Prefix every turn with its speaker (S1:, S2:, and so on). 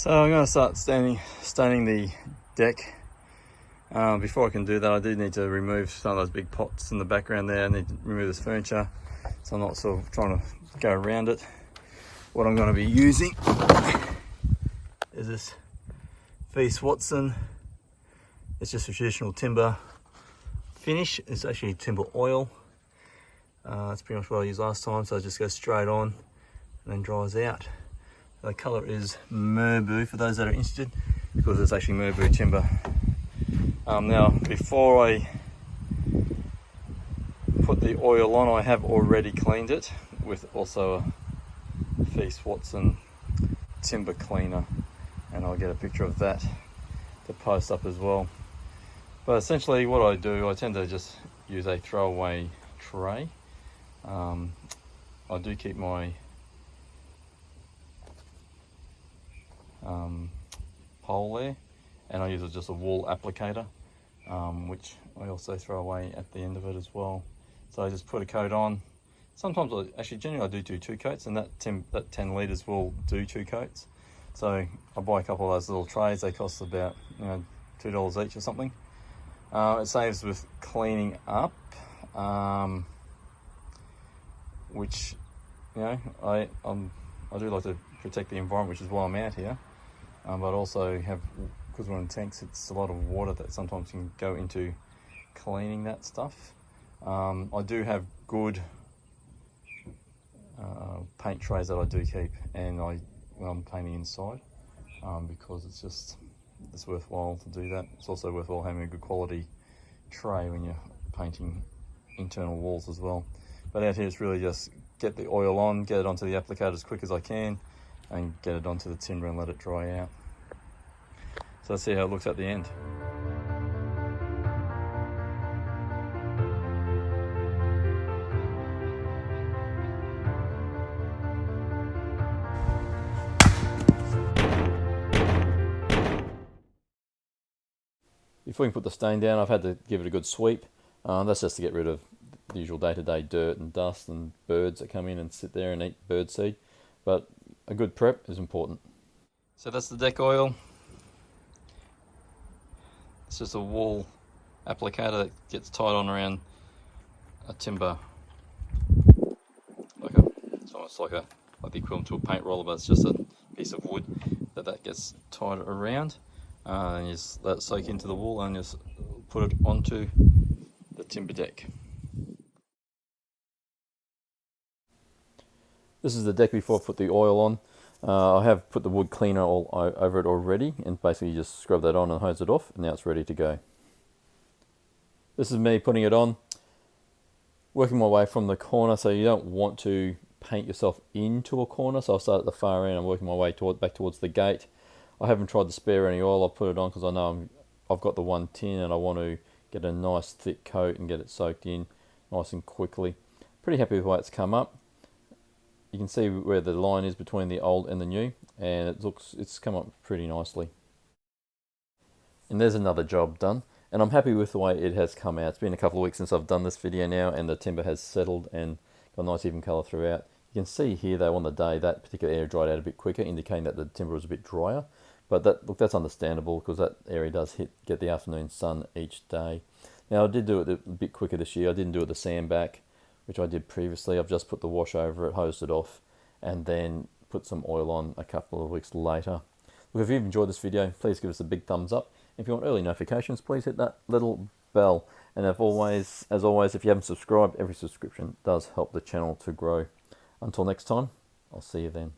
S1: So I'm going to start stoning the deck. Before I can do that, I do need to remove some of those big pots in the background there. I need to remove this furniture, so I'm not sort of trying to go around it. What I'm going to be using is this Feast Watson. It's just a traditional timber finish. It's actually timber oil. It's pretty much what I used last time, so it just goes straight on and then dries out. The colour is Merbau for those that are interested, because it's actually Merbau timber. Now, before I put the oil on, I have already cleaned it with also a Feast Watson timber cleaner, and I'll get a picture of that to post up as well. But essentially what I do, I tend to just use a throwaway tray. I do keep my pole there, and I use just a wool applicator, which I also throw away at the end of it as well. So I just put a coat on. Sometimes generally I do 2 coats, and that 10 litres will do 2 coats. So I buy a couple of those little trays. They cost about $2 each or something. It saves with cleaning up, which I do like to protect the environment, which is why I'm out here. But also because we're in tanks, it's a lot of water that sometimes can go into cleaning that stuff. I do have good paint trays that I do keep, and when I'm painting inside, because it's worthwhile to do that. It's also worthwhile having a good quality tray when you're painting internal walls as well. But out here it's really just get the oil on, get it onto the applicator as quick as I can, and get it onto the timber and let it dry out. So let's see how it looks at the end. Before you can put the stain down, I've had to give it a good sweep. That's just to get rid of the usual day-to-day dirt and dust and birds that come in and sit there and eat bird seed. But a good prep is important. So that's the deck oil. It's just a wool applicator that gets tied on around a timber, it's almost like the equivalent to a paint roller, but it's just a piece of wood that gets tied around. And you just let it soak into the wool and just put it onto the timber deck. This is the deck before I put the oil on. I have put the wood cleaner all over it already, and basically you just scrub that on and hose it off, and now it's ready to go. This is me putting it on, working my way from the corner, so you don't want to paint yourself into a corner. So I'll start at the far end and working my way back towards the gate. I haven't tried to spare any oil. I'll put it on because I know I've got the one tin and I want to get a nice thick coat and get it soaked in nice and quickly. Pretty happy with the way it's come up. You can see where the line is between the old and the new, and it's come up pretty nicely. And there's another job done, and I'm happy with the way it has come out. It's been a couple of weeks since I've done this video now, and the timber has settled and got a nice even colour throughout. You can see here though on the day that particular area dried out a bit quicker, indicating that the timber was a bit drier. But that's understandable because that area does get the afternoon sun each day. Now I did do it a bit quicker this year. I didn't do it the sandback, which I did previously. I've just put the wash over it, hosed it off, and then put some oil on a couple of weeks later. Look, if you've enjoyed this video, please give us a big thumbs up. If you want early notifications, please hit that little bell. And as always, if you haven't subscribed, every subscription does help the channel to grow. Until next time, I'll see you then.